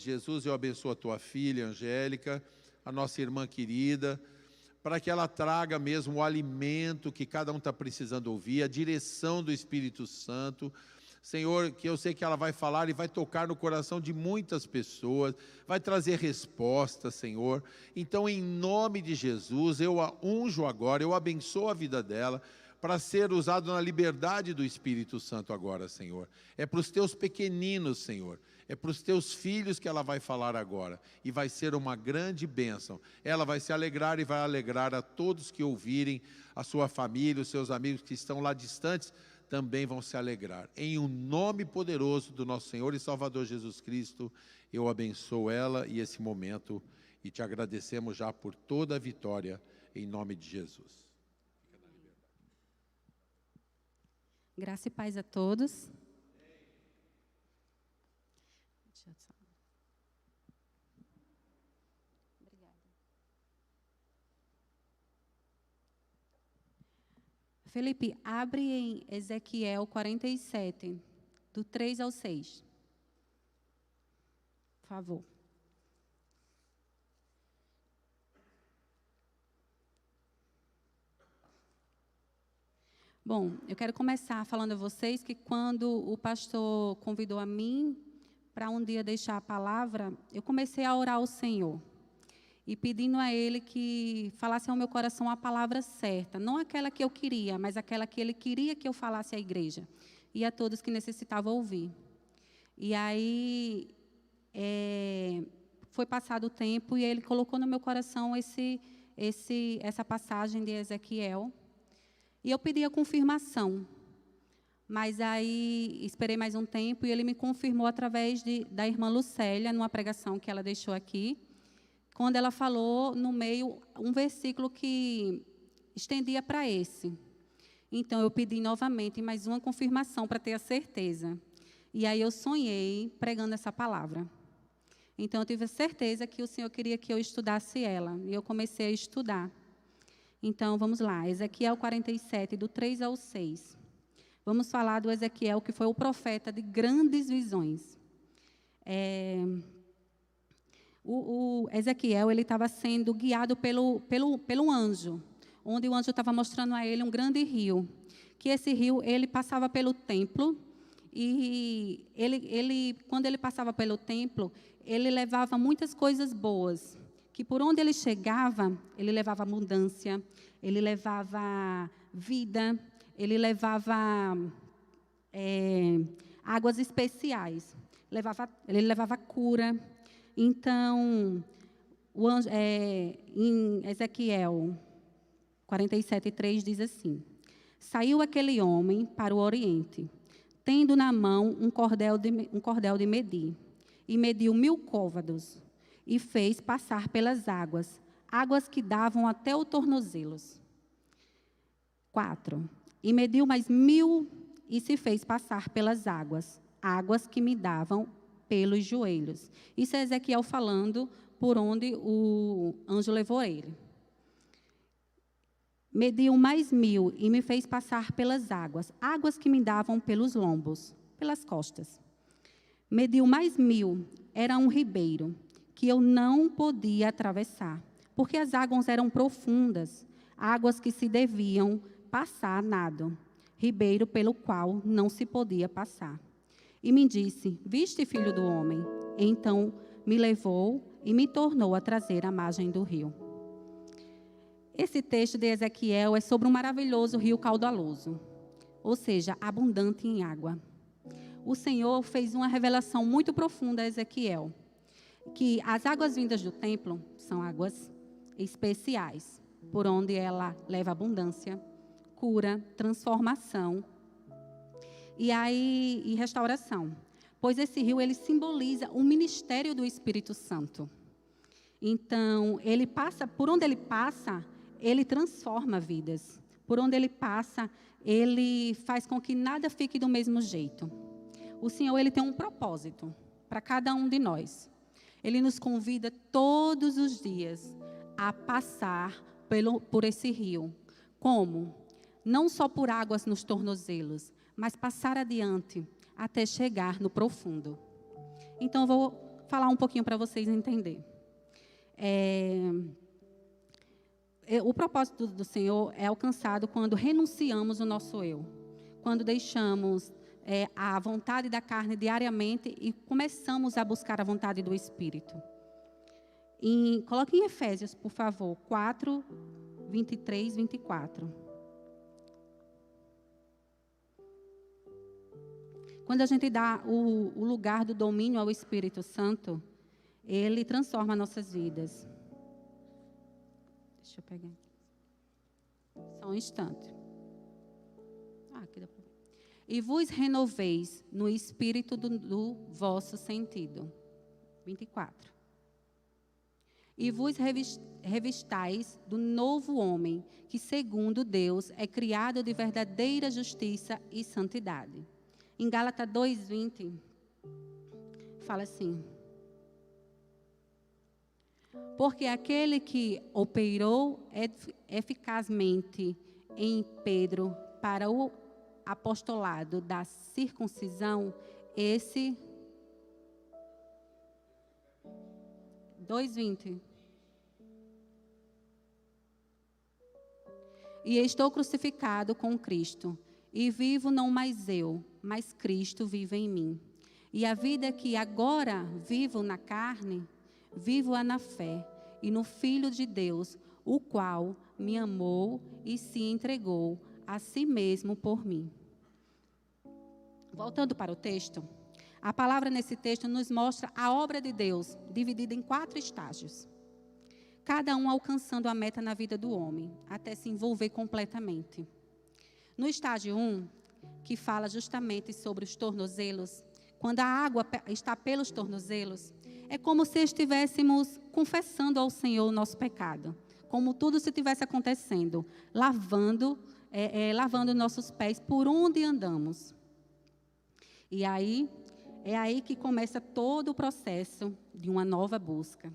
Jesus, eu abençoo a tua filha, Angélica, a nossa irmã querida, para que ela traga mesmo o alimento que cada um está precisando ouvir, a direção do Espírito Santo. Senhor, que eu sei que ela vai falar e vai tocar no coração de muitas pessoas, vai trazer respostas, Senhor. Então, em nome de Jesus, eu a unjo agora, eu abençoo a vida dela, para ser usado na liberdade do Espírito Santo agora, Senhor. É para os teus pequeninos, Senhor. É para os teus filhos que ela vai falar agora. E vai ser uma grande bênção. Ela vai se alegrar e vai alegrar a todos que ouvirem, a sua família, os seus amigos que estão lá distantes, também vão se alegrar. Em um nome poderoso do nosso Senhor e Salvador Jesus Cristo, eu abençoo ela e esse momento. E te agradecemos já por toda a vitória, em nome de Jesus. Graça e paz a todos. Obrigada. Felipe, abre em Ezequiel 47, do 3 ao 6. Por favor. Bom, eu quero começar falando a vocês que quando o pastor convidou a mim para um dia deixar a palavra, eu comecei a orar ao Senhor e pedindo a Ele que falasse ao meu coração a palavra certa, não aquela que eu queria, mas aquela que Ele queria que eu falasse à igreja e a todos que necessitavam ouvir. E aí foi passado o tempo e Ele colocou no meu coração essa passagem de Ezequiel. E eu pedi a confirmação, mas aí esperei mais um tempo e ele me confirmou através da irmã Lucélia, numa pregação que ela deixou aqui, quando ela falou no meio um versículo que estendia para esse. Então eu pedi novamente mais uma confirmação para ter a certeza. E aí eu sonhei pregando essa palavra. Então eu tive a certeza que o Senhor queria que eu estudasse ela, e eu comecei a estudar. Então, vamos lá, Ezequiel 47, do 3 ao 6. Vamos falar do Ezequiel, que foi o profeta de grandes visões. O Ezequiel, ele estava sendo guiado pelo anjo, onde o anjo estava mostrando a ele um grande rio. Que esse rio, ele passava pelo templo, e quando ele passava pelo templo, ele levava muitas coisas boas. Que por onde ele chegava, ele levava abundância, ele levava vida, ele levava águas especiais, ele levava cura. Então, em Ezequiel 47:3 diz assim: saiu aquele homem para o oriente, tendo na mão um cordel de medir, e mediu 1000 côvados, e fez passar pelas águas que davam até o tornozelos. 4. E mediu mais 1000 e se fez passar pelas águas que me davam pelos joelhos. Isso é Ezequiel falando por onde o anjo levou ele. Mediu mais 1000 e me fez passar pelas águas que me davam pelos lombos, pelas costas. Mediu mais 1000, era um ribeiro, que eu não podia atravessar, porque as águas eram profundas, águas que se deviam passar a nado, ribeiro pelo qual não se podia passar. E me disse: viste, filho do homem? Então me levou e me tornou a trazer à margem do rio. Esse texto de Ezequiel é sobre um maravilhoso rio caudaloso, ou seja, abundante em água. O Senhor fez uma revelação muito profunda a Ezequiel, que as águas vindas do templo são águas especiais, por onde ela leva abundância, cura, transformação e restauração. Pois esse rio, ele simboliza o ministério do Espírito Santo. Então, por onde ele passa, ele transforma vidas. Por onde ele passa, ele faz com que nada fique do mesmo jeito. O Senhor, ele tem um propósito para cada um de nós. Ele nos convida todos os dias a passar por esse rio. Como? Não só por águas nos tornozelos, mas passar adiante até chegar no profundo. Então, eu vou falar um pouquinho para vocês entenderem. O propósito do Senhor é alcançado quando renunciamos o nosso eu. Quando deixamos a vontade da carne diariamente e começamos a buscar a vontade do Espírito. Coloque em Efésios, por favor, 4, 23, 24. Quando a gente dá o lugar do domínio ao Espírito Santo, ele transforma nossas vidas. Deixa eu pegar aqui. Só um instante. Aqui dá pra ver. E vos renoveis no espírito do vosso sentido. 24. E vos revistais do novo homem, que segundo Deus é criado de verdadeira justiça e santidade. Em Gálatas 2:20, fala assim: porque aquele que operou eficazmente em Pedro para o apostolado da circuncisão, esse 2:20. E estou crucificado com Cristo, e vivo não mais eu, mas Cristo vive em mim. E a vida que agora vivo na carne, vivo-a na fé e no Filho de Deus, o qual me amou e se entregou a si mesmo por mim. Voltando para o texto, a palavra nesse texto nos mostra a obra de Deus, dividida em 4 estágios. Cada um alcançando a meta na vida do homem, até se envolver completamente. No estágio 1, que fala justamente sobre os tornozelos, quando a água está pelos tornozelos, é como se estivéssemos confessando ao Senhor o nosso pecado, como tudo se estivesse acontecendo, lavando nossos pés por onde andamos. E aí, é aí que começa todo o processo de uma nova busca.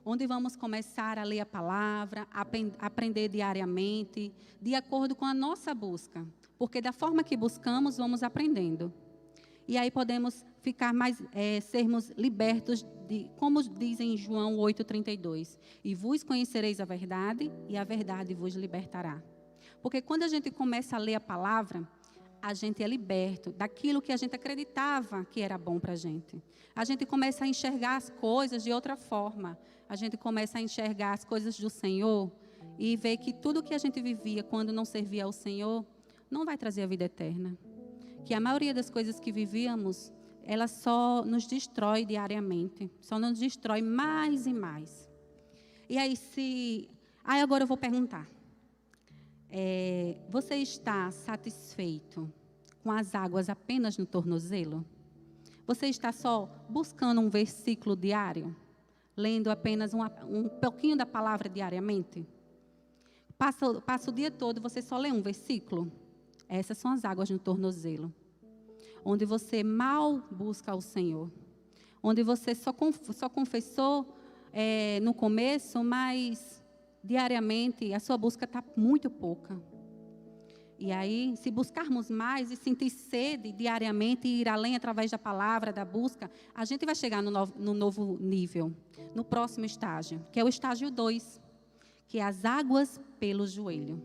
Onde vamos começar a ler a palavra, aprender diariamente, de acordo com a nossa busca. Porque da forma que buscamos, vamos aprendendo. E aí podemos ficar sermos libertos, como diz em João 8,32. E vos conhecereis a verdade, e a verdade vos libertará. Porque quando a gente começa a ler a palavra, a gente é liberto daquilo que a gente acreditava que era bom para a gente. A gente começa a enxergar as coisas de outra forma. A gente começa a enxergar as coisas do Senhor e ver que tudo que a gente vivia quando não servia ao Senhor não vai trazer a vida eterna. Que a maioria das coisas que vivíamos, ela só nos destrói diariamente. Só nos destrói mais e mais. E aí agora eu vou perguntar. Você está satisfeito com as águas apenas no tornozelo? Você está só buscando um versículo diário? Lendo apenas um pouquinho da palavra diariamente? Passa o dia todo e você só lê um versículo? Essas são as águas no tornozelo. Onde você mal busca o Senhor. Onde você só confessou no começo, mas diariamente a sua busca está muito pouca. E aí, se buscarmos mais e sentir sede diariamente e ir além através da palavra, da busca, a gente vai chegar no novo nível, no próximo estágio, que é o estágio 2, que é as águas pelo joelho.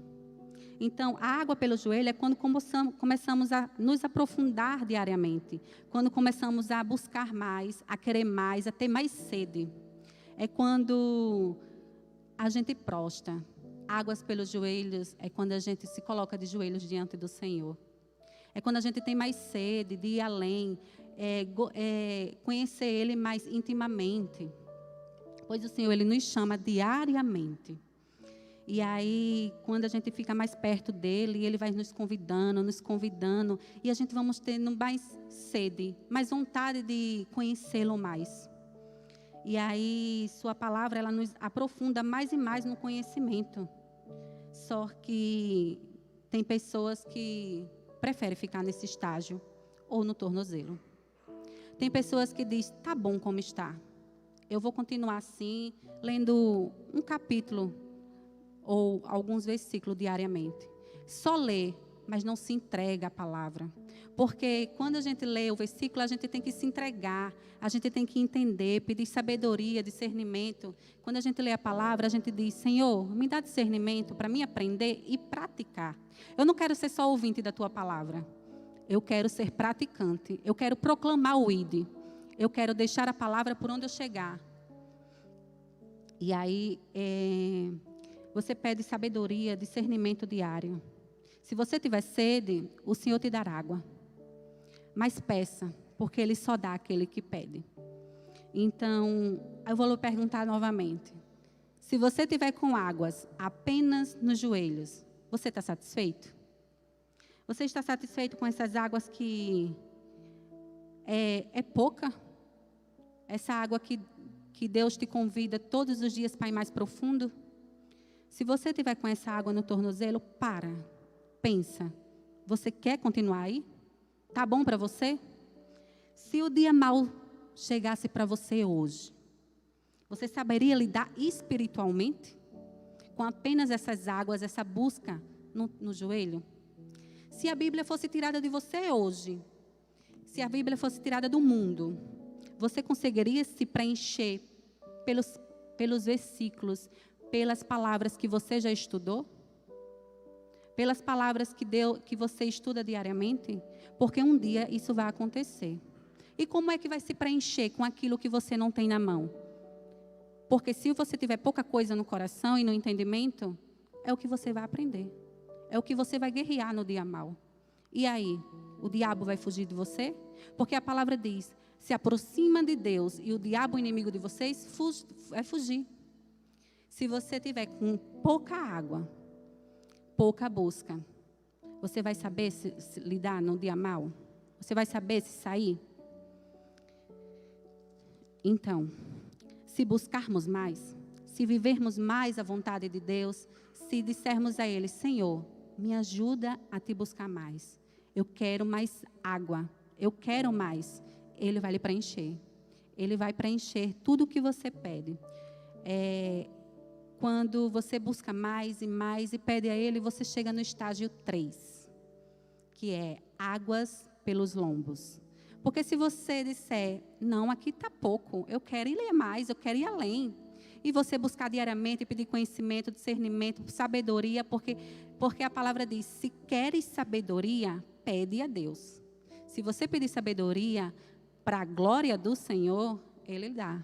Então, a água pelo joelho é quando começamos a nos aprofundar diariamente, quando começamos a buscar mais, a querer mais, a ter mais sede. É quando a gente prostra. Águas pelos joelhos é quando a gente se coloca de joelhos diante do Senhor. É quando a gente tem mais sede de ir além, conhecer Ele mais intimamente. Pois o Senhor, Ele nos chama diariamente. E aí, quando a gente fica mais perto dEle, Ele vai nos convidando, e a gente vamos tendo mais sede, mais vontade de conhecê-lo mais. E aí, sua palavra, ela nos aprofunda mais e mais no conhecimento. Só que tem pessoas que preferem ficar nesse estágio ou no tornozelo. Tem pessoas que dizem, tá bom como está. Eu vou continuar assim, lendo um capítulo ou alguns versículos diariamente. Só ler mas não se entrega à palavra. Porque quando a gente lê o versículo, a gente tem que se entregar, a gente tem que entender, pedir sabedoria, discernimento. Quando a gente lê a palavra, a gente diz: Senhor, me dá discernimento para mim aprender e praticar. Eu não quero ser só ouvinte da tua palavra. Eu quero ser praticante. Eu quero proclamar o ID. Eu quero deixar a palavra por onde eu chegar. E aí, você pede sabedoria, discernimento diário. Se você tiver sede, o Senhor te dará água. Mas peça, porque Ele só dá àquele que pede. Então, eu vou lhe perguntar novamente. Se você tiver com águas apenas nos joelhos, você está satisfeito? Você está satisfeito com essas águas que é pouca? Essa água que Deus te convida todos os dias para ir mais profundo? Se você tiver com essa água no tornozelo, pensa. Você quer continuar aí? Tá bom para você? Se o dia mau chegasse para você hoje, você saberia lidar espiritualmente com apenas essas águas, essa busca no joelho? Se a Bíblia fosse tirada de você hoje, se a Bíblia fosse tirada do mundo, você conseguiria se preencher pelos versículos, pelas palavras que você já estudou? Pelas palavras que você estuda diariamente? Porque um dia isso vai acontecer. E como é que vai se preencher com aquilo que você não tem na mão? Porque se você tiver pouca coisa no coração e no entendimento, é o que você vai aprender. É o que você vai guerrear no dia mau. E aí, o diabo vai fugir de você? Porque a palavra diz: se aproxima de Deus e o diabo, o inimigo de vocês, vai fugir. Se você tiver com pouca água, pouca busca, você vai saber se lidar no dia mau? Você vai saber se sair? Então, se buscarmos mais, se vivermos mais a vontade de Deus, se dissermos a Ele: Senhor, me ajuda a te buscar mais. Eu quero mais água, eu quero mais. Ele vai lhe preencher. Ele vai preencher tudo o que você pede. Quando você busca mais e pede a Ele, você chega no estágio 3, que é águas pelos lombos. Porque se você disser: não, aqui está pouco, eu quero ir mais, eu quero ir além. E você buscar diariamente, pedir conhecimento, discernimento, sabedoria, porque a palavra diz: se queres sabedoria, pede a Deus. Se você pedir sabedoria para a glória do Senhor, Ele dá.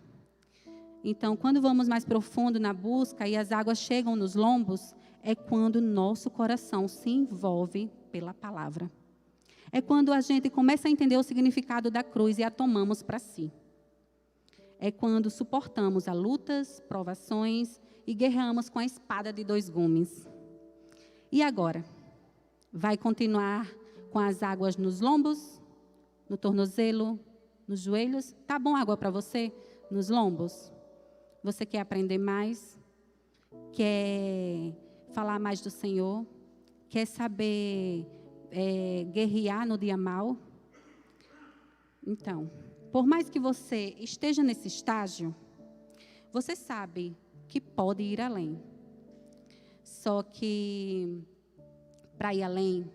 Então, quando vamos mais profundo na busca e as águas chegam nos lombos, é quando nosso coração se envolve pela palavra. É quando a gente começa a entender o significado da cruz e a tomamos para si. É quando suportamos as lutas, provações e guerreamos com a espada de 2 gumes. E agora? Vai continuar com as águas nos lombos, no tornozelo, nos joelhos? Tá bom água para você? Nos lombos? Você quer aprender mais? Quer falar mais do Senhor? Quer saber guerrear no dia mau? Então, por mais que você esteja nesse estágio, você sabe que pode ir além. Só que, para ir além,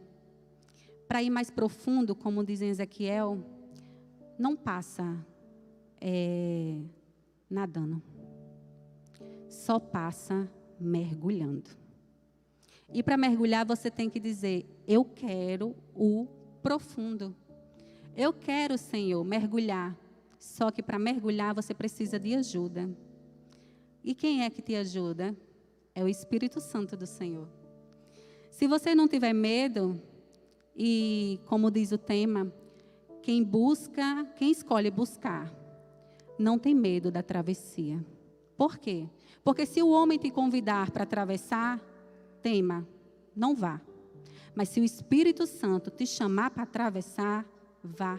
para ir mais profundo, como diz em Ezequiel, não passa nadando. Só passa mergulhando. E para mergulhar, você tem que dizer: eu quero o profundo. Eu quero, Senhor, mergulhar. Só que para mergulhar, você precisa de ajuda. E quem é que te ajuda? É o Espírito Santo do Senhor. Se você não tiver medo, e como diz o tema, quem escolhe buscar, não tem medo da travessia. Por quê? Porque se o homem te convidar para atravessar, tema, não vá. Mas se o Espírito Santo te chamar para atravessar, vá.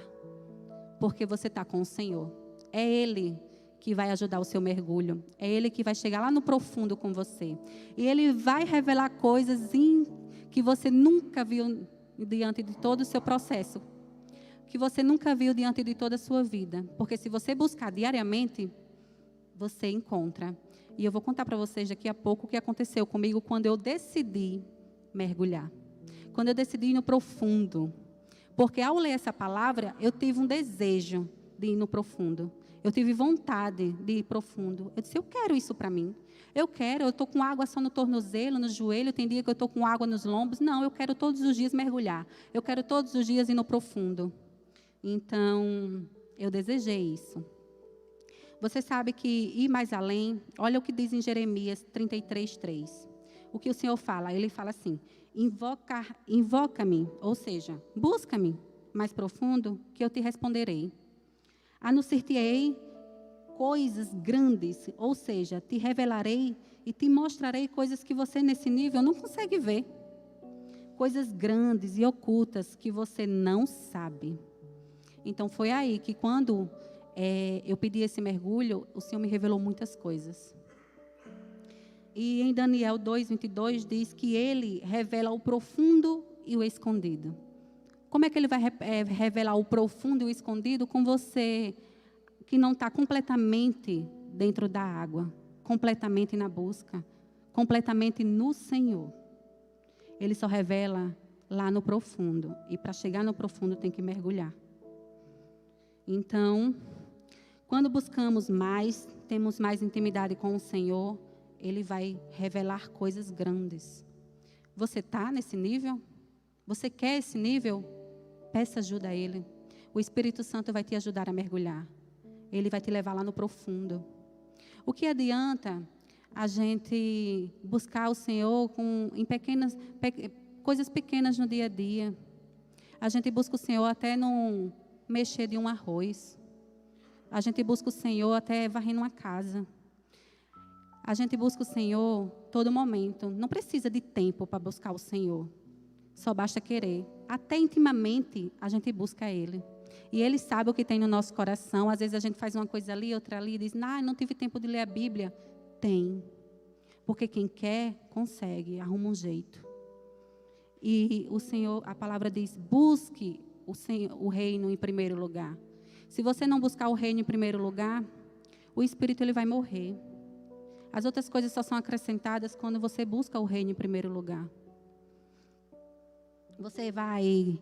Porque você está com o Senhor. É Ele que vai ajudar o seu mergulho. É Ele que vai chegar lá no profundo com você. E Ele vai revelar coisas que você nunca viu diante de todo o seu processo. Que você nunca viu diante de toda a sua vida. Porque se você buscar diariamente, você encontra. E eu vou contar para vocês daqui a pouco o que aconteceu comigo quando eu decidi mergulhar. quando eu decidi ir no profundo. Porque ao ler essa palavra, eu tive um desejo de ir no profundo. Eu tive vontade de ir profundo. Eu disse, eu quero isso para mim. Eu estou com água só no tornozelo, no joelho, tem dia que eu estou com água nos lombos. Não, eu quero todos os dias mergulhar. Eu quero todos os dias ir no profundo. Então, eu desejei isso. Você sabe que ir mais além, olha o que diz em Jeremias 33:3. O que o Senhor fala? Ele fala assim, invoca-me, ou seja, busca-me mais profundo, que eu te responderei. Anunciar-te-ei coisas grandes, ou seja, te revelarei e te mostrarei coisas que você nesse nível não consegue ver. Coisas grandes e ocultas que você não sabe. Então foi aí que quando eu pedi esse mergulho, o Senhor me revelou muitas coisas. E em Daniel 2:22 diz que Ele revela o profundo e o escondido. Como é que Ele vai revelar o profundo e o escondido com você que não está completamente dentro da água, completamente na busca, completamente no Senhor? Ele só revela lá no profundo. E para chegar no profundo tem que mergulhar. Então, quando buscamos mais, temos mais intimidade com o Senhor, Ele vai revelar coisas grandes. Você está nesse nível? Você quer esse nível? Peça ajuda a Ele. O Espírito Santo vai te ajudar a mergulhar. Ele vai te levar lá no profundo. O que adianta a gente buscar o Senhor em coisas pequenas no dia a dia? A gente busca o Senhor até no mexer de um arroz. A gente busca o Senhor até varrendo uma casa. A gente busca o Senhor todo momento. Não precisa de tempo para buscar o Senhor. Só basta querer. Até intimamente a gente busca Ele. E Ele sabe o que tem no nosso coração. Às vezes a gente faz uma coisa ali, outra ali, e diz, não tive tempo de ler a Bíblia. Tem. Porque quem quer, consegue, arruma um jeito. E o Senhor, a palavra diz, busque o reino em primeiro lugar. Se você não buscar o reino em primeiro lugar, o Espírito ele vai morrer. As outras coisas só são acrescentadas quando você busca o reino em primeiro lugar. Você vai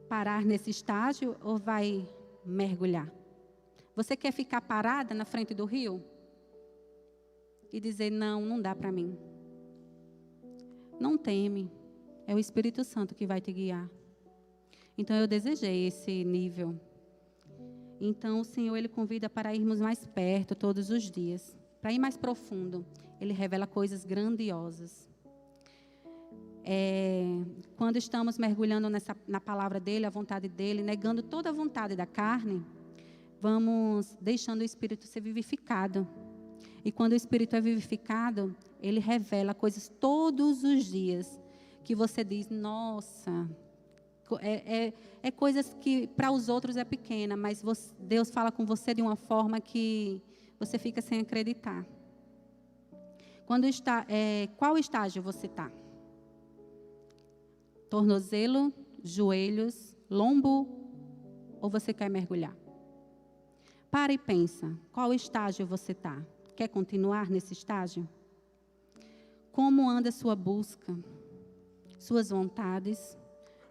parar nesse estágio ou vai mergulhar? Você quer ficar parada na frente do rio? E dizer, não dá para mim. Não teme. É o Espírito Santo que vai te guiar. Então eu desejei esse nível. Então o Senhor ele convida para irmos mais perto todos os dias. Para ir mais profundo. Ele revela coisas grandiosas. Quando estamos mergulhando na palavra dele, a vontade dele, negando toda a vontade da carne, vamos deixando o Espírito ser vivificado. E quando o Espírito é vivificado, ele revela coisas todos os dias que você diz, nossa, é coisas que para os outros é pequena, mas Deus fala com você de uma forma que você fica sem acreditar. Qual estágio você está? Tornozelo, joelhos, lombo, ou você quer mergulhar? Para e pensa, qual estágio você está? Quer continuar nesse estágio? Como anda a sua busca? Suas vontades?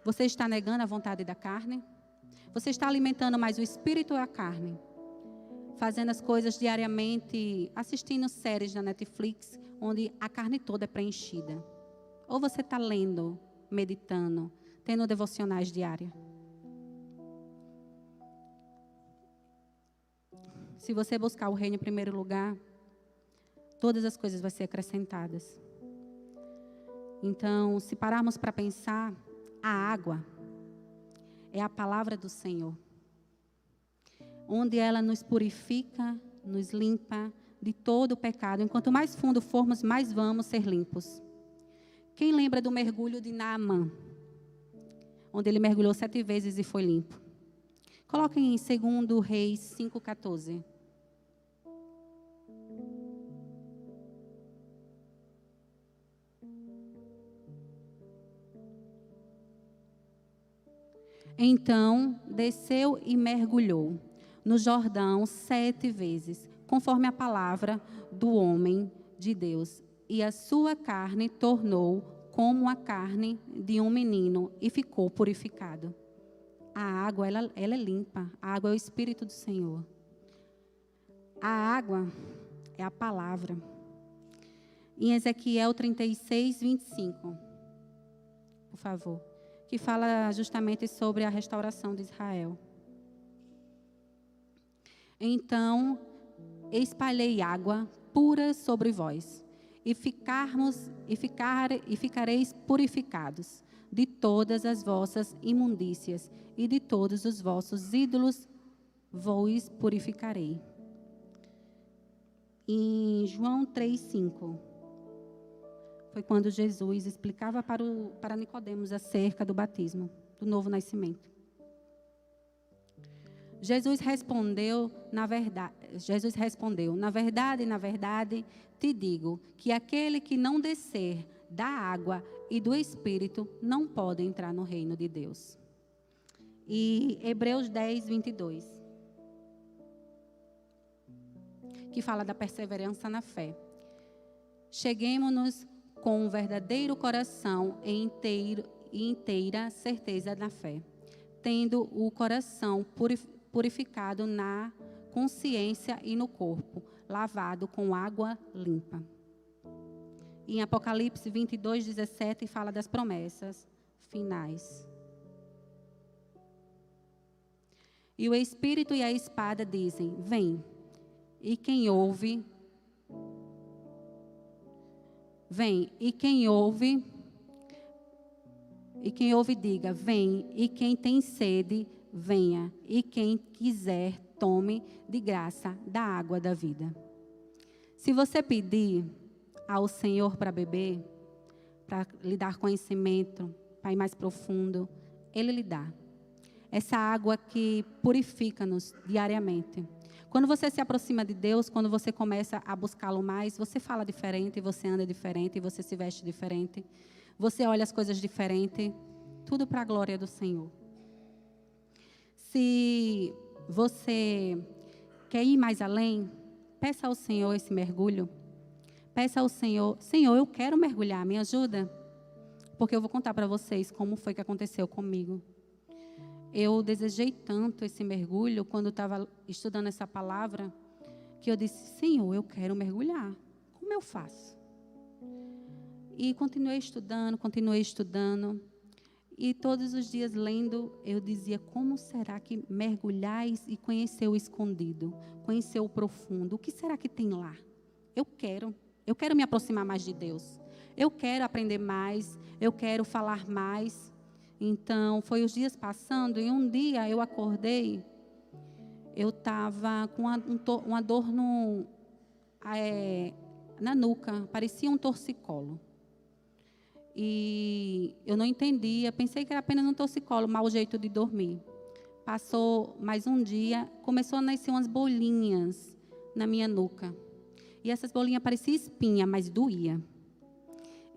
Você está negando a vontade da carne? Você está alimentando mais o espírito ou a carne? Fazendo as coisas diariamente, assistindo séries na Netflix, onde a carne toda é preenchida? Ou você está lendo, meditando, tendo devocionais diárias? Se você buscar o reino em primeiro lugar, todas as coisas vão ser acrescentadas. Então, se pararmos para pensar, a água é a palavra do Senhor. Onde ela nos purifica, nos limpa de todo o pecado. Enquanto mais fundo formos, mais vamos ser limpos. Quem lembra do mergulho de Naamã? Onde ele mergulhou 7 vezes e foi limpo. Coloquem em 2 Reis 5,14. Então, desceu e mergulhou no Jordão 7 vezes, conforme a palavra do homem de Deus. E a sua carne tornou como a carne de um menino e ficou purificado. A água, ela é limpa. A água é o Espírito do Senhor. A água é a palavra. Em Ezequiel 36, 25, por favor, que fala justamente sobre a restauração de Israel. Então, espalhei água pura sobre vós, e ficareis purificados de todas as vossas imundícias, e de todos os vossos ídolos vos purificarei. Em João 3,5, foi quando Jesus explicava para Nicodemos acerca do batismo, do novo nascimento. Jesus respondeu, na verdade, te digo que aquele que não descer da água e do Espírito não pode entrar no reino de Deus. E Hebreus 10, 22, que fala da perseverança na fé. Cheguemo-nos com um verdadeiro coração e inteira certeza na fé, tendo o coração purificado na consciência e no corpo, lavado com água limpa. Em Apocalipse 22, 17, fala das promessas finais. E o Espírito e a espada dizem, vem. E quem ouve, diga, vem. E quem tem sede, venha. E quem quiser, tome de graça da água da vida. Se você pedir ao Senhor para beber, para lhe dar conhecimento, para ir mais profundo, Ele lhe dá. Essa água que purifica-nos diariamente. Quando você se aproxima de Deus, quando você começa a buscá-lo mais, você fala diferente, você anda diferente, você se veste diferente, você olha as coisas diferente, tudo para a glória do Senhor. Se você quer ir mais além, peça ao Senhor esse mergulho. Peça ao Senhor, Senhor, eu quero mergulhar, me ajuda? Porque eu vou contar para vocês como foi que aconteceu comigo. Eu desejei tanto esse mergulho, quando eu estava estudando essa palavra, que eu disse, Senhor, eu quero mergulhar. Como eu faço? E continuei estudando. E todos os dias lendo, eu dizia, como será que mergulhais e conhecer o escondido? Conhecer o profundo? O que será que tem lá? Eu quero me aproximar mais de Deus. Eu quero aprender mais, eu quero falar mais. Então, foi os dias passando e um dia eu acordei, eu estava com uma dor na nuca, parecia um torcicolo. E eu não entendia, pensei que era apenas um torcicolo, mau jeito de dormir. Passou mais um dia, começou a nascer umas bolinhas na minha nuca. E essas bolinhas pareciam espinha, mas doía.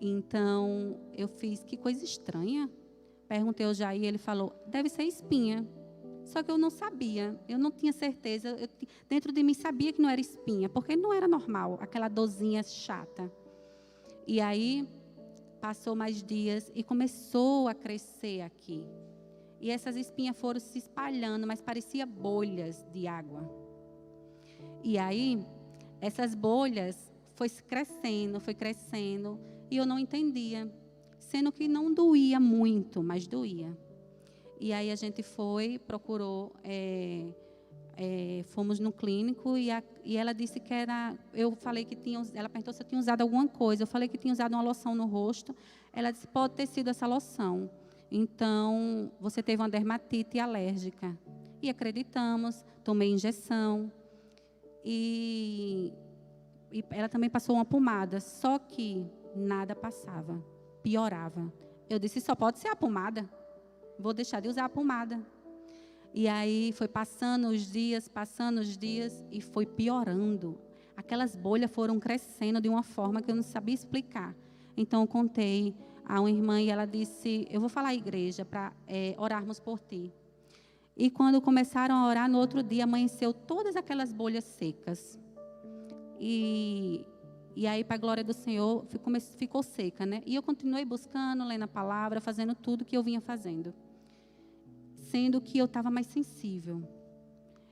Então, eu fiz, que coisa estranha. Perguntei ao Jair, ele falou, deve ser espinha. Só que eu não sabia, eu não tinha certeza. Dentro de mim sabia que não era espinha, porque não era normal, aquela dorzinha chata. E aí, passou mais dias e começou a crescer aqui. E essas espinhas foram se espalhando, mas parecia bolhas de água. E aí, essas bolhas foi crescendo, e eu não entendia. Sendo que não doía muito, mas doía. E aí a gente procurou, fomos no clínico e ela disse que era, ela perguntou se eu tinha usado alguma coisa, eu falei que tinha usado uma loção no rosto, ela disse, pode ter sido essa loção, então você teve uma dermatite alérgica. E acreditamos, tomei injeção, e ela também passou uma pomada, só que nada passava. Piorava. Eu disse, só pode ser a pomada. Vou deixar de usar a pomada. E aí foi passando os dias e foi piorando. Aquelas bolhas foram crescendo de uma forma que eu não sabia explicar. Então eu contei a uma irmã e ela disse, eu vou falar à igreja para orarmos por ti. E quando começaram a orar, no outro dia amanheceu todas aquelas bolhas secas. E E aí, para a glória do Senhor, ficou seca, né? E eu continuei buscando, lendo a palavra, fazendo tudo que eu vinha fazendo. Sendo que eu estava mais sensível.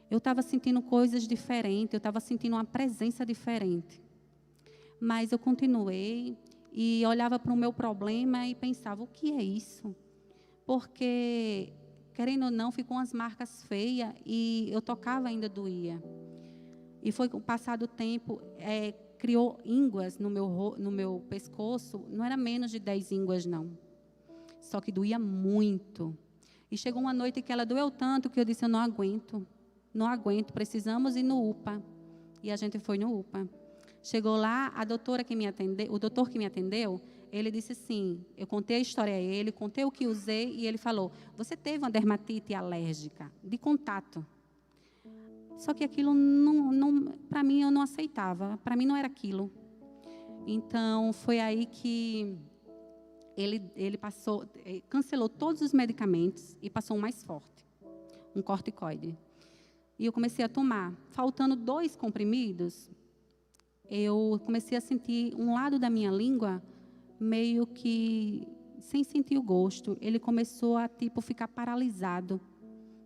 Eu estava sentindo coisas diferentes, eu estava sentindo uma presença diferente. Mas eu continuei e olhava para o meu problema e pensava, o que é isso? Porque, querendo ou não, ficou umas marcas feias e eu tocava ainda doía. E foi com o passar do tempo, criou ínguas no meu pescoço, não era menos de 10 ínguas, não. Só que doía muito. E chegou uma noite que ela doeu tanto que eu disse, eu não aguento, precisamos ir no UPA. E a gente foi no UPA. Chegou lá, o doutor que me atendeu, ele disse assim, eu contei a história a ele, contei o que usei, e ele falou, você teve uma dermatite alérgica de contato. Só que aquilo, para mim, eu não aceitava. Para mim, não era aquilo. Então, foi aí que ele cancelou todos os medicamentos e passou um mais forte, um corticoide. E eu comecei a tomar. Faltando 2 comprimidos, eu comecei a sentir um lado da minha língua meio que sem sentir o gosto. Ele começou a, ficar paralisado.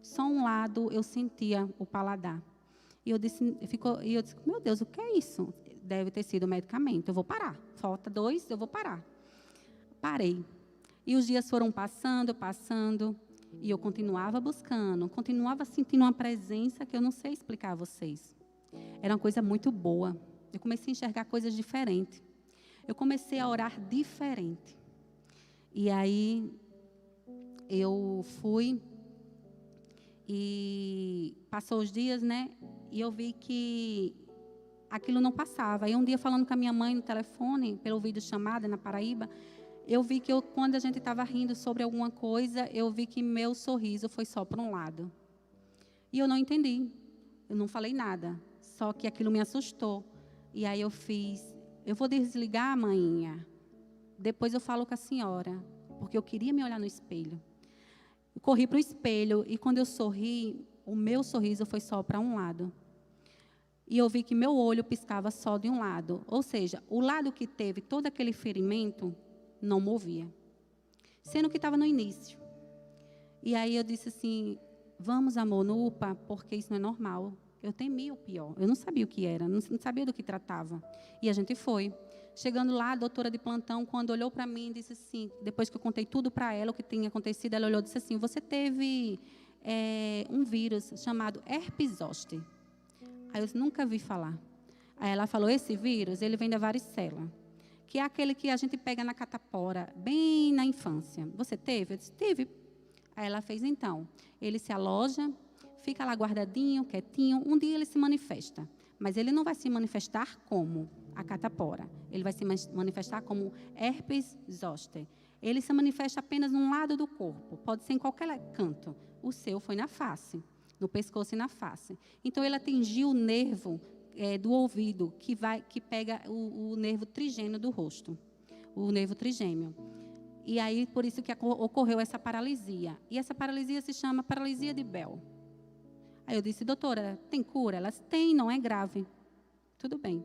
Só um lado eu sentia o paladar. E eu disse, meu Deus, o que é isso? Deve ter sido medicamento, eu vou parar. Falta 2, eu vou parar. Parei. E os dias foram passando, e eu continuava buscando, continuava sentindo uma presença que eu não sei explicar a vocês. Era uma coisa muito boa. Eu comecei a enxergar coisas diferentes. Eu comecei a orar diferente. E aí, eu fui... E passou os dias, né? E eu vi que aquilo não passava. Aí um dia, falando com a minha mãe no telefone, pelo videochamada na Paraíba, eu vi que quando a gente estava rindo sobre alguma coisa, eu vi que meu sorriso foi só para um lado. E eu não entendi. Eu não falei nada. Só que aquilo me assustou. E aí eu vou desligar, mainha. Depois eu falo com a senhora. Porque eu queria me olhar no espelho. Eu corri para o espelho e quando eu sorri, o meu sorriso foi só para um lado. E eu vi que meu olho piscava só de um lado. Ou seja, o lado que teve todo aquele ferimento não movia. Sendo que estava no início. E aí eu disse assim, vamos, amor, no UPA, porque isso não é normal. Eu temia o pior. Eu não sabia o que era, não sabia do que tratava. E a gente foi. Chegando lá, a doutora de plantão, quando olhou para mim, disse assim, depois que eu contei tudo para ela, o que tinha acontecido, ela olhou e disse assim, você teve um vírus chamado herpes zoster. Aí eu nunca vi falar. Aí ela falou, esse vírus, ele vem da varicela, que é aquele que a gente pega na catapora, bem na infância. Você teve? Eu disse, tive. Aí ela fez, então, ele se aloja, fica lá guardadinho, quietinho, um dia ele se manifesta. Mas ele não vai se manifestar como a catapora. Ele vai se manifestar como herpes zoster. Ele se manifesta apenas num lado do corpo. Pode ser em qualquer canto. O seu foi na face, no pescoço e na face. Então, ele atingiu o nervo do ouvido, que pega o nervo trigêmeo do rosto. O nervo trigêmeo. E aí, por isso que ocorreu essa paralisia. E essa paralisia se chama paralisia de Bell. Aí eu disse, doutora, tem cura? Ela disse, tem, não é grave. Tudo bem.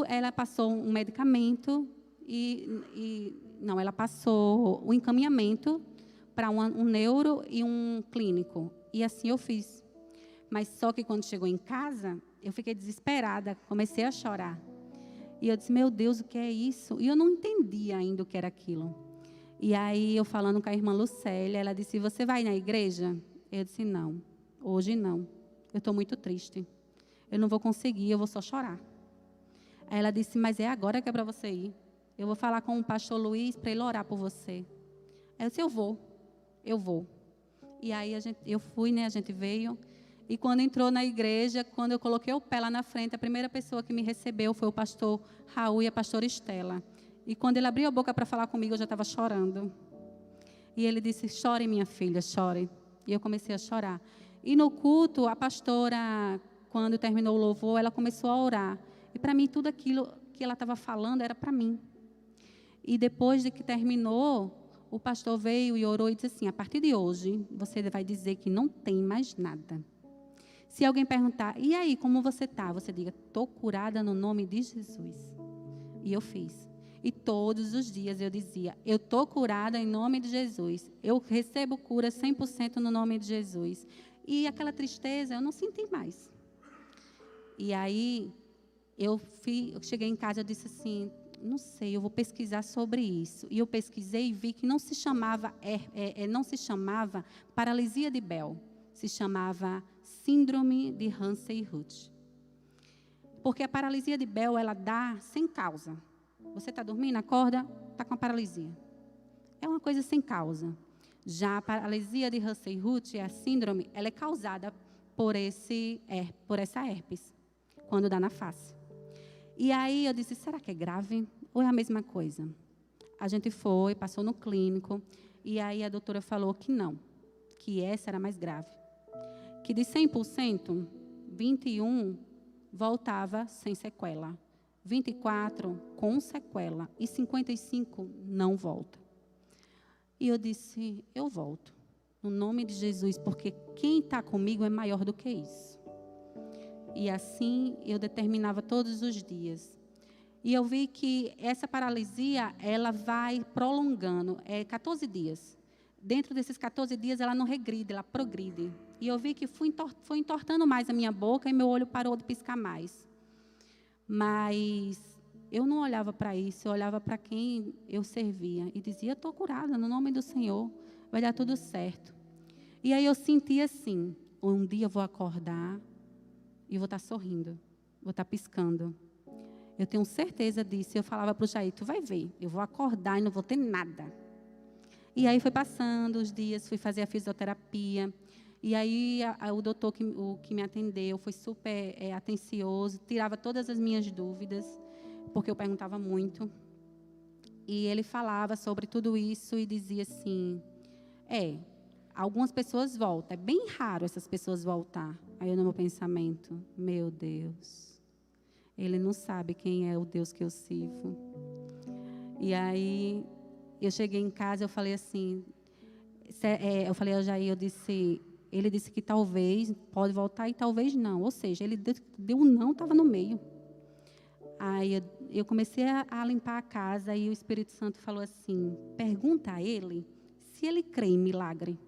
Ela passou um medicamento ela passou o encaminhamento para um neuro e um clínico. E assim eu fiz. Mas só que quando chegou em casa, eu fiquei desesperada, comecei a chorar. E eu disse, meu Deus, o que é isso? E eu não entendia ainda o que era aquilo. E aí, eu falando com a irmã Lucélia, ela disse, você vai na igreja? Eu disse, não. Hoje não. Eu estou muito triste. Eu não vou conseguir, eu vou só chorar. Aí ela disse, mas é agora que é para você ir. Eu vou falar com o pastor Luiz para ele orar por você. Aí eu disse, eu vou. E aí eu fui, né, a gente veio. E quando entrou na igreja, quando eu coloquei o pé lá na frente, a primeira pessoa que me recebeu foi o pastor Raul e a pastora Estela. E quando ele abriu a boca para falar comigo, eu já estava chorando. E ele disse, chore, minha filha, chore. E eu comecei a chorar. E no culto, a pastora, quando terminou o louvor, ela começou a orar. E para mim, tudo aquilo que ela estava falando era para mim. E depois de que terminou, o pastor veio e orou e disse assim, a partir de hoje, você vai dizer que não tem mais nada. Se alguém perguntar, e aí, como você está? Você diga, estou curada no nome de Jesus. E eu fiz. E todos os dias eu dizia, eu estou curada em nome de Jesus. Eu recebo cura 100% no nome de Jesus. E aquela tristeza eu não senti mais. E aí, eu cheguei em casa e disse assim, não sei, eu vou pesquisar sobre isso. E eu pesquisei e vi que não se chamava paralisia de Bell. Se chamava síndrome de Hansen-Huth. Porque a paralisia de Bell, ela dá sem causa. Você está dormindo, acorda, está com a paralisia. É uma coisa sem causa. Já a paralisia de Hansen-Huth, a síndrome, ela é causada por essa herpes, quando dá na face. E aí eu disse, será que é grave? Ou é a mesma coisa? A gente foi, passou no clínico, e aí a doutora falou que não, que essa era mais grave. Que de 100%, 21 voltava sem sequela, 24 com sequela e 55 não volta. E eu disse, eu volto, no nome de Jesus, porque quem está comigo é maior do que isso. E assim eu determinava todos os dias. E eu vi que essa paralisia, ela vai prolongando, 14 dias. Dentro desses 14 dias, ela não regride, ela progride. E eu vi que foi entortando mais a minha boca e meu olho parou de piscar mais. Mas eu não olhava para isso, eu olhava para quem eu servia. E dizia, estou curada, no nome do Senhor, vai dar tudo certo. E aí eu senti assim, um dia eu vou acordar e vou estar sorrindo, vou estar piscando. Eu tenho certeza disso. Eu falava para o Jair, tu vai ver, eu vou acordar e não vou ter nada. E aí foi passando os dias, fui fazer a fisioterapia. E aí o doutor que me atendeu foi super atencioso, tirava todas as minhas dúvidas, porque eu perguntava muito. E ele falava sobre tudo isso e dizia assim, algumas pessoas voltam, é bem raro essas pessoas voltar. Aí eu no meu pensamento, meu Deus, ele não sabe quem é o Deus que eu sirvo. E aí eu cheguei em casa, eu falei assim, eu falei ao Jair, ele disse que talvez pode voltar e talvez não. Ou seja, ele deu um não, estava no meio. Aí eu comecei a limpar a casa e o Espírito Santo falou assim, pergunta a ele se ele crê em milagre.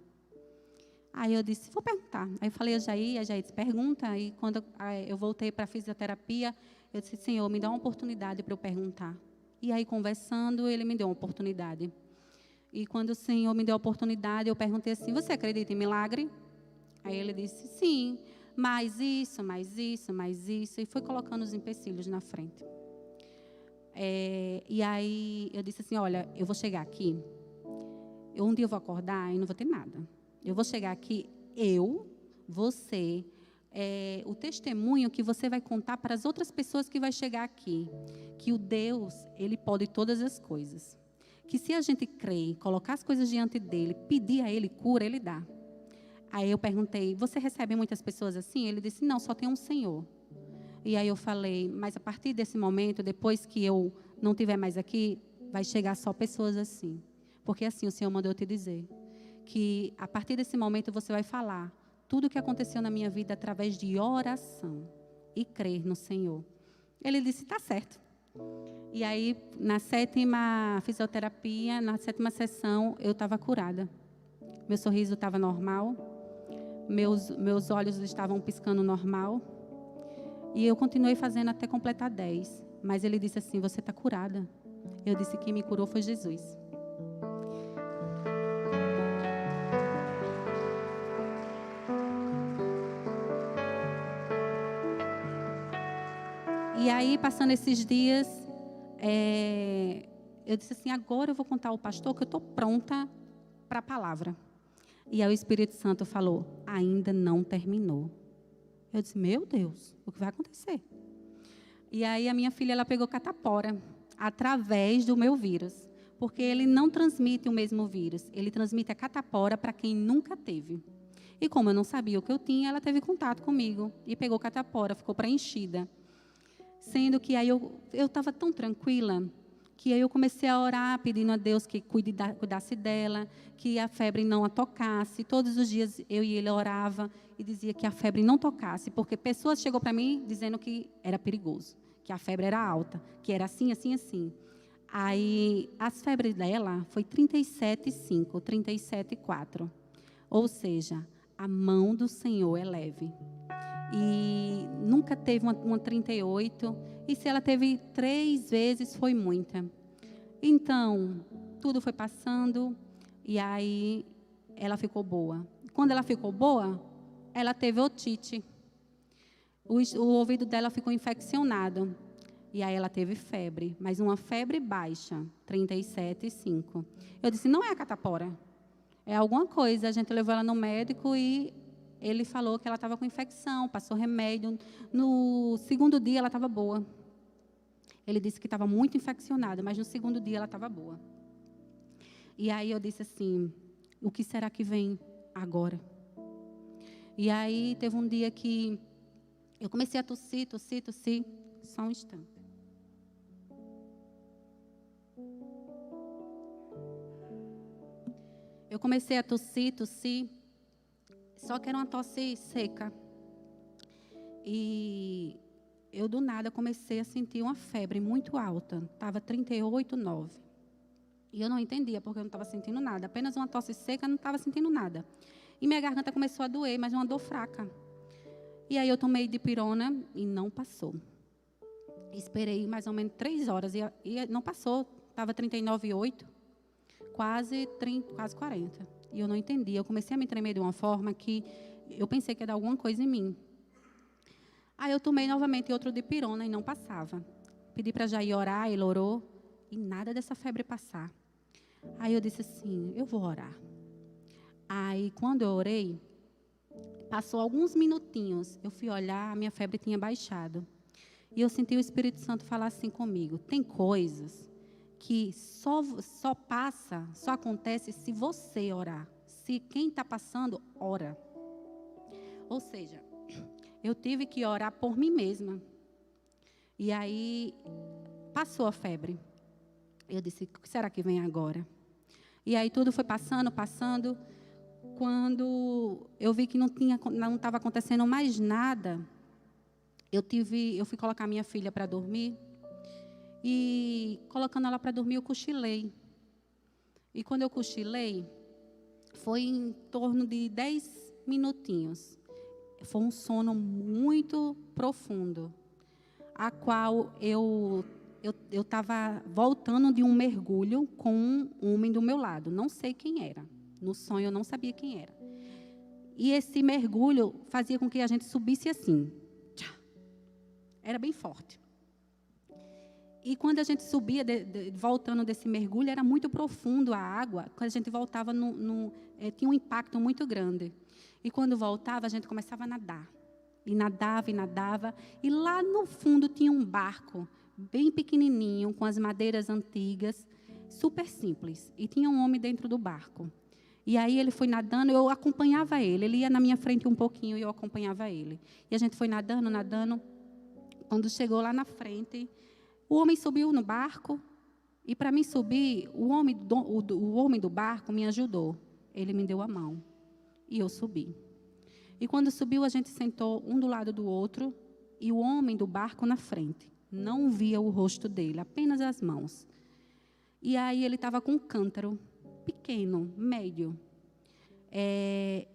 Aí eu disse, vou perguntar. Aí eu falei a Jair disse, pergunta. E quando eu voltei para a fisioterapia, eu disse, Senhor, me dá uma oportunidade para eu perguntar. E aí, conversando, ele me deu uma oportunidade. E quando o Senhor me deu a oportunidade, eu perguntei assim, você acredita em milagre? Aí ele disse, sim, mais isso, mais isso, mais isso. E foi colocando os empecilhos na frente. E aí eu disse assim, olha, eu vou chegar aqui, um dia eu vou acordar e não vou ter nada. Eu vou chegar aqui, você, o testemunho que você vai contar para as outras pessoas que vai chegar aqui. Que o Deus, Ele pode todas as coisas. Que se a gente crer, colocar as coisas diante dEle, pedir a Ele cura, Ele dá. Aí eu perguntei, você recebe muitas pessoas assim? Ele disse, não, só tem um Senhor. E aí eu falei, mas a partir desse momento, depois que eu não estiver mais aqui, vai chegar só pessoas assim. Porque assim o Senhor mandou eu te dizer. Que a partir desse momento você vai falar tudo o que aconteceu na minha vida através de oração e crer no Senhor. Ele disse, está certo. E aí, na 7ª fisioterapia, na 7ª sessão, eu estava curada. Meu sorriso estava normal, meus olhos estavam piscando normal. E eu continuei fazendo até completar 10. Mas ele disse assim, você está curada. Eu disse, quem me curou foi Jesus. E aí, passando esses dias, eu disse assim, agora eu vou contar ao pastor que eu estou pronta para a palavra. E aí o Espírito Santo falou, ainda não terminou. Eu disse, meu Deus, o que vai acontecer? E aí a minha filha, ela pegou catapora através do meu vírus. Porque ele não transmite o mesmo vírus. Ele transmite a catapora para quem nunca teve. E como eu não sabia o que eu tinha, ela teve contato comigo. E pegou catapora, ficou preenchida. Sendo que aí eu estava tão tranquila que eu comecei a orar, pedindo a Deus que cuidasse dela, que a febre não a tocasse. Todos os dias eu e ele orava e dizia que a febre não tocasse, porque pessoas chegou para mim dizendo que era perigoso, que a febre era alta, que era assim, assim, assim. Aí, as febres dela foi 37,5, 37,4. Ou seja, a mão do Senhor é leve. E nunca teve uma 38. E se ela teve 3 vezes, foi muita. Então, tudo foi passando. E aí, ela ficou boa. Quando ela ficou boa, ela teve otite. O ouvido dela ficou infeccionado. E aí ela teve febre, mas uma febre baixa, 37,5. Eu disse, não é a catapora, é alguma coisa. A gente levou ela no médico e ele falou que ela estava com infecção, passou remédio. No segundo dia ela estava boa. Ele disse que estava muito infeccionada, mas no segundo dia ela estava boa. E aí eu disse assim, o que será que vem agora? E aí teve um dia que eu comecei a tossir, só um instante. Eu comecei a tossir, só que era uma tosse seca. E eu, do nada, comecei a sentir uma febre muito alta. Estava 38,9. E eu não entendia, porque eu não estava sentindo nada. Apenas uma tosse seca, não estava sentindo nada. E minha garganta começou a doer, mas uma dor fraca. E aí eu tomei dipirona e não passou. Esperei mais ou menos 3 horas e não passou. Estava 39,8. Quase 40. E eu não entendia. Eu comecei a me tremer de uma forma que eu pensei que ia dar alguma coisa em mim. Aí eu tomei novamente outro dipirona e não passava. Pedi para Jair orar, ele orou. E nada dessa febre passar. Aí eu disse assim, eu vou orar. Aí quando eu orei, passou alguns minutinhos. Eu fui olhar, a minha febre tinha baixado. E eu senti o Espírito Santo falar assim comigo. Tem coisas que só passa, só acontece se você orar. Se quem está passando, ora. Ou seja, eu tive que orar por mim mesma. E aí, passou a febre. Eu disse, o que será que vem agora? E aí, tudo foi passando. Quando eu vi que não estava acontecendo mais nada, eu fui colocar minha filha para dormir. E colocando ela para dormir, eu cochilei. E quando eu cochilei, foi em torno de 10 minutinhos. Foi um sono muito profundo, a qual eu estava voltando de um mergulho com um homem do meu lado. Não sei quem era. No sonho eu não sabia quem era. E esse mergulho fazia com que a gente subisse assim. Era bem forte. E quando a gente subia, voltando desse mergulho, era muito profundo a água. Quando a gente voltava, tinha um impacto muito grande. E quando voltava, a gente começava a nadar. E nadava. E lá no fundo tinha um barco, bem pequenininho, com as madeiras antigas, super simples. E tinha um homem dentro do barco. E aí ele foi nadando, eu acompanhava ele. Ele ia na minha frente um pouquinho e eu acompanhava ele. E a gente foi nadando. Quando chegou lá na frente, o homem subiu no barco, e para mim subir, o homem do barco me ajudou. Ele me deu a mão, e eu subi. E quando subiu, a gente sentou um do lado do outro, e o homem do barco na frente. Não via o rosto dele, apenas as mãos. E aí ele estava com um cântaro, pequeno, médio.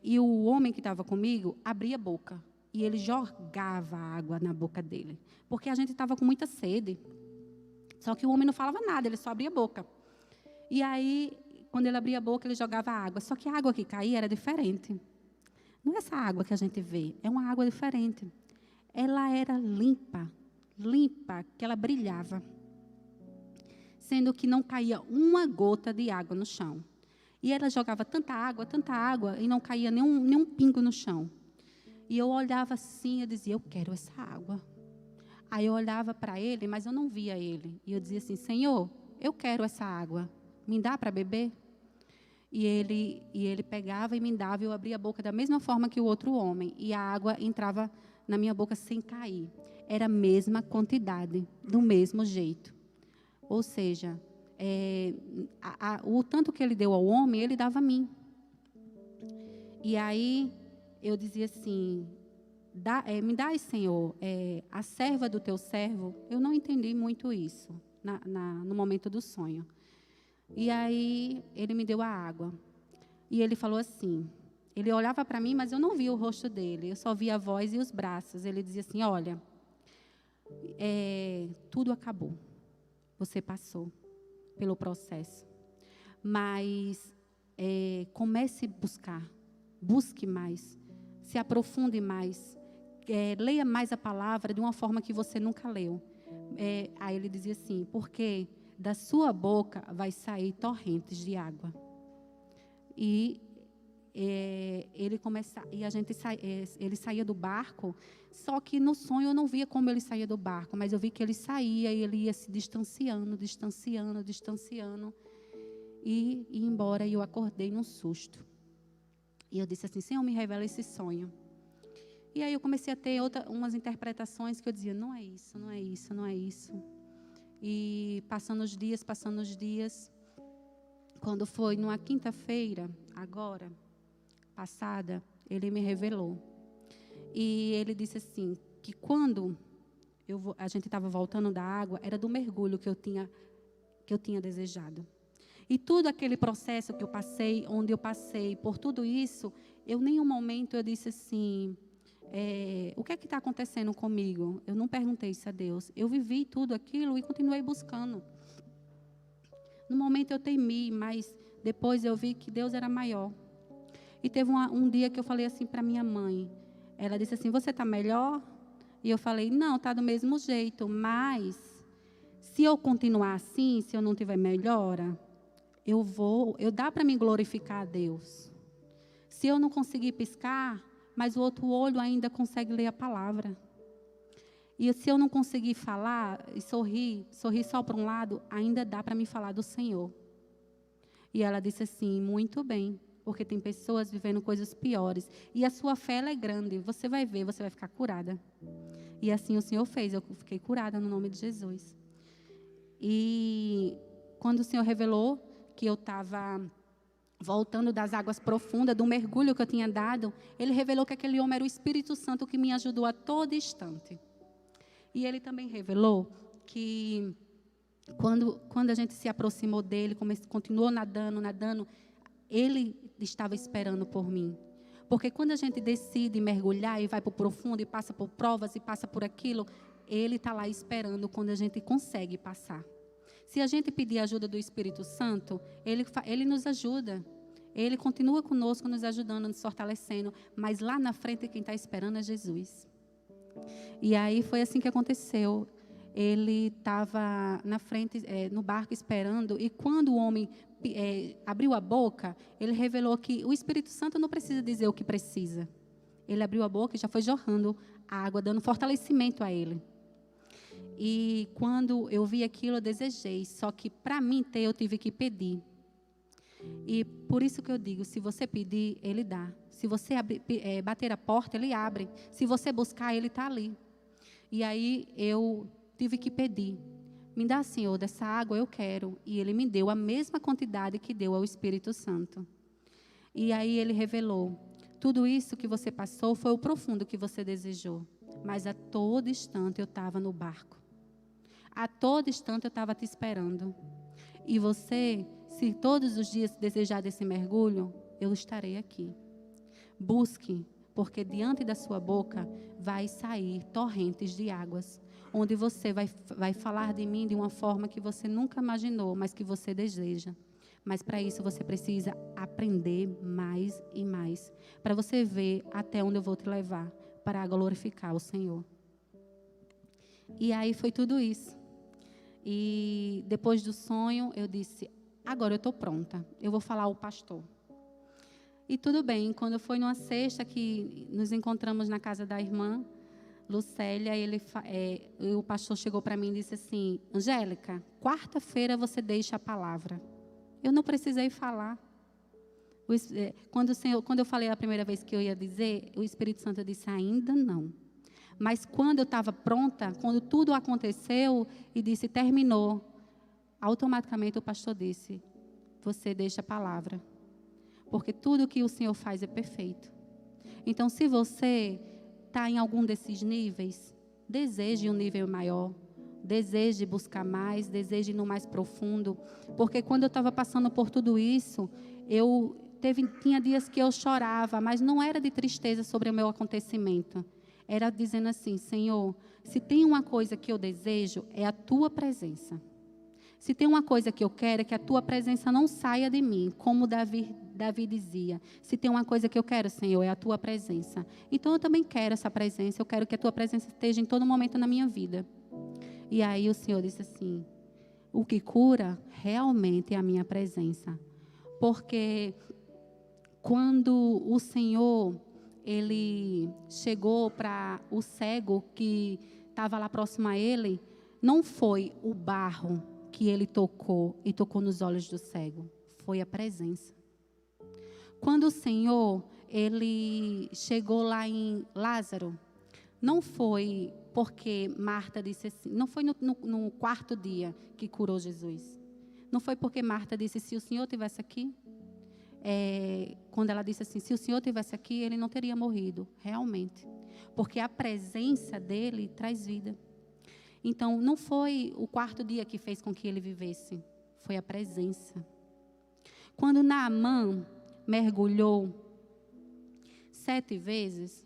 E o homem que estava comigo abria a boca, e ele jogava água na boca dele, porque a gente estava com muita sede. Só que o homem não falava nada, ele só abria a boca. E aí, quando ele abria a boca, ele jogava água. Só que a água que caía era diferente. Não é essa água que a gente vê, é uma água diferente. Ela era limpa, que ela brilhava. Sendo que não caía uma gota de água no chão. E ela jogava tanta água, e não caía nenhum pingo no chão. E eu olhava assim, eu dizia, eu quero essa água. Aí eu olhava para ele, mas eu não via ele. E eu dizia assim, Senhor, eu quero essa água. Me dá para beber? E ele pegava e me dava, e eu abria a boca da mesma forma que o outro homem. E a água entrava na minha boca sem cair. Era a mesma quantidade, do mesmo jeito. Ou seja, o tanto que ele deu ao homem, ele dava a mim. E aí eu dizia assim, me dai, Senhor, a serva do teu servo. Eu não entendi muito isso no momento do sonho. E aí ele me deu a água. E ele falou assim, ele olhava para mim, mas eu não via o rosto dele, eu só via a voz e os braços. Ele dizia assim, olha, tudo acabou. Você passou pelo processo. Mas comece a buscar. Busque mais. Se aprofunde mais. Leia mais a palavra de uma forma que você nunca leu. Aí ele dizia assim, porque da sua boca vai sair torrentes de água. E ele saía do barco, só que no sonho eu não via como ele saía do barco, mas eu vi que ele saía e ele ia se distanciando, e ia embora. E eu acordei num susto. E eu disse assim, Senhor, me revela esse sonho. E aí eu comecei a ter umas interpretações que eu dizia, não é isso, não é isso, não é isso. E passando os dias, quando foi numa quinta-feira, agora, passada, ele me revelou. E ele disse assim, que quando a gente estava voltando da água, era do mergulho que eu tinha desejado. E todo aquele processo que eu passei, onde eu passei por tudo isso, em nenhum momento eu disse assim, o que é que está acontecendo comigo? Eu não perguntei isso a Deus. Eu vivi tudo aquilo e continuei buscando. No momento eu temi, mas depois eu vi que Deus era maior. E teve um dia que eu falei assim para minha mãe. Ela disse assim, você está melhor? E eu falei, não, está do mesmo jeito, mas se eu continuar assim, se eu não tiver melhora, dá para me glorificar a Deus. Se eu não conseguir piscar, mas o outro olho ainda consegue ler a palavra. E se eu não conseguir falar e sorrir só para um lado, ainda dá para me falar do Senhor. E ela disse assim, muito bem, porque tem pessoas vivendo coisas piores. E a sua fé ela é grande, você vai ver, você vai ficar curada. E assim o Senhor fez, eu fiquei curada no nome de Jesus. E quando o Senhor revelou que eu estava voltando das águas profundas, do mergulho que eu tinha dado, Ele revelou que aquele homem era o Espírito Santo que me ajudou a todo instante. E Ele também revelou que quando a gente se aproximou dEle, continuou nadando, Ele estava esperando por mim. Porque quando a gente decide mergulhar e vai para o profundo e passa por provas e passa por aquilo, Ele está lá esperando quando a gente consegue passar. Se a gente pedir a ajuda do Espírito Santo, Ele nos ajuda. Ele continua conosco, nos ajudando, nos fortalecendo. Mas lá na frente, quem está esperando é Jesus. E aí foi assim que aconteceu. Ele estava na frente, no barco, esperando. E quando o homem abriu a boca, ele revelou que o Espírito Santo não precisa dizer o que precisa. Ele abriu a boca e já foi jorrando água, dando fortalecimento a ele. E quando eu vi aquilo, eu desejei. Só que para mim ter, eu tive que pedir. E por isso que eu digo, se você pedir, Ele dá. Se você bater a porta, Ele abre. Se você buscar, Ele está ali. E aí eu tive que pedir. Me dá, Senhor, dessa água eu quero. E Ele me deu a mesma quantidade que deu ao Espírito Santo. E aí Ele revelou. Tudo isso que você passou foi o profundo que você desejou. Mas a todo instante eu estava no barco. A todo instante eu estava te esperando. E você, se todos os dias desejar desse mergulho, eu estarei aqui. Busque, porque diante da sua boca vai sair torrentes de águas, onde você vai falar de mim de uma forma que você nunca imaginou, mas que você deseja. Mas para isso você precisa aprender mais e mais, para você ver até onde eu vou te levar, para glorificar o Senhor. E aí foi tudo isso. E depois do sonho, eu disse, agora eu estou pronta, eu vou falar ao pastor. E tudo bem, quando foi numa sexta que nos encontramos na casa da irmã Lucélia, o pastor chegou para mim e disse assim, Angélica, quarta-feira você deixa a palavra. Eu não precisei falar. Quando eu falei a primeira vez que eu ia dizer, o Espírito Santo disse, ainda não. Mas quando eu estava pronta, quando tudo aconteceu, e disse, terminou. automaticamente o pastor disse: você deixa a palavra, porque tudo que o Senhor faz é perfeito. Então, se você está em algum desses níveis, deseje um nível maior, deseje buscar mais, deseje ir no mais profundo, porque quando eu estava passando por tudo isso, tinha dias que eu chorava, mas não era de tristeza sobre o meu acontecimento, era dizendo assim: Senhor, se tem uma coisa que eu desejo, é a tua presença. Se tem uma coisa que eu quero, é que a tua presença não saia de mim, como Davi dizia. Se tem uma coisa que eu quero, Senhor, é a tua presença. Então eu também quero essa presença, eu quero que a tua presença esteja em todo momento na minha vida. E aí o Senhor disse assim: o que cura realmente é a minha presença. Porque quando o Senhor, ele chegou para o cego que estava lá próximo a ele, não foi o barro que ele tocou e tocou nos olhos do cego, foi a presença. Quando o Senhor, ele chegou lá em Lázaro, não foi porque Marta disse assim, não foi no quarto dia que curou Jesus. Não foi porque Marta disse: se o Senhor tivesse aqui, quando ela disse assim, se o Senhor tivesse aqui, ele não teria morrido, realmente. Porque a presença dele traz vida. Então, não foi o quarto dia que fez com que ele vivesse, foi a presença. Quando Naamã mergulhou 7 vezes,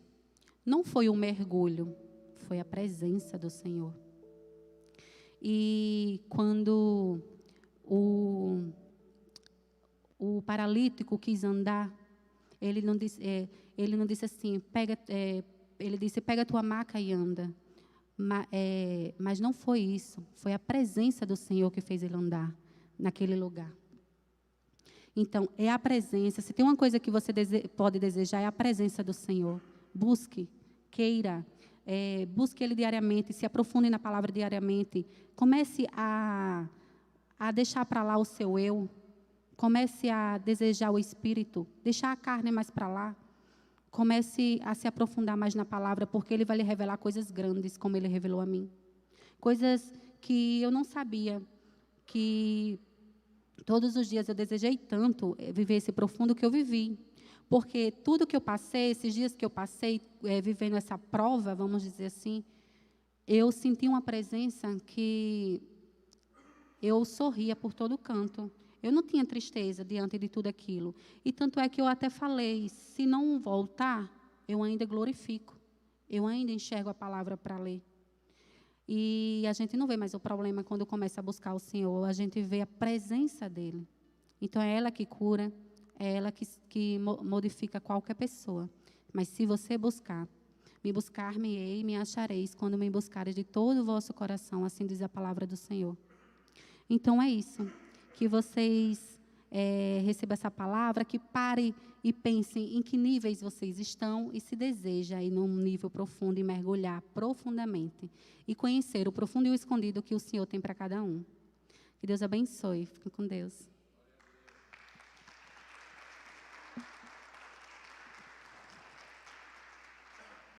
não foi um mergulho, foi a presença do Senhor. E quando o paralítico quis andar, ele não disse assim, ele disse: pega a tua maca e anda. Mas não foi isso, foi a presença do Senhor que fez ele andar naquele lugar. Então, é a presença. Se tem uma coisa que você pode desejar, é a presença do Senhor. Busque, queira, busque Ele diariamente, se aprofunde na palavra diariamente. Comece a deixar para lá o seu eu. Comece a desejar o Espírito, deixar a carne mais para lá. Comece a se aprofundar mais na palavra, porque Ele vai lhe revelar coisas grandes, como Ele revelou a mim. Coisas que eu não sabia, que todos os dias eu desejei tanto viver esse profundo que eu vivi. Porque tudo que eu passei, esses dias que eu passei vivendo essa prova, vamos dizer assim, eu senti uma presença que eu sorria por todo canto. Eu não tinha tristeza diante de tudo aquilo. E tanto é que eu até falei, se não voltar, eu ainda glorifico. Eu ainda enxergo a palavra para ler. E a gente não vê mais o problema quando começa a buscar o Senhor. A gente vê a presença dEle. Então, é ela que cura, é ela que modifica qualquer pessoa. Mas se você buscar, me buscar-me-ei e me achareis, quando me buscares de todo o vosso coração, assim diz a palavra do Senhor. Então, é isso. Que vocês recebam essa palavra, que parem e pensem em que níveis vocês estão e se deseja ir num nível profundo e mergulhar profundamente e conhecer o profundo e o escondido que o Senhor tem para cada um. Que Deus abençoe. Fiquem com Deus.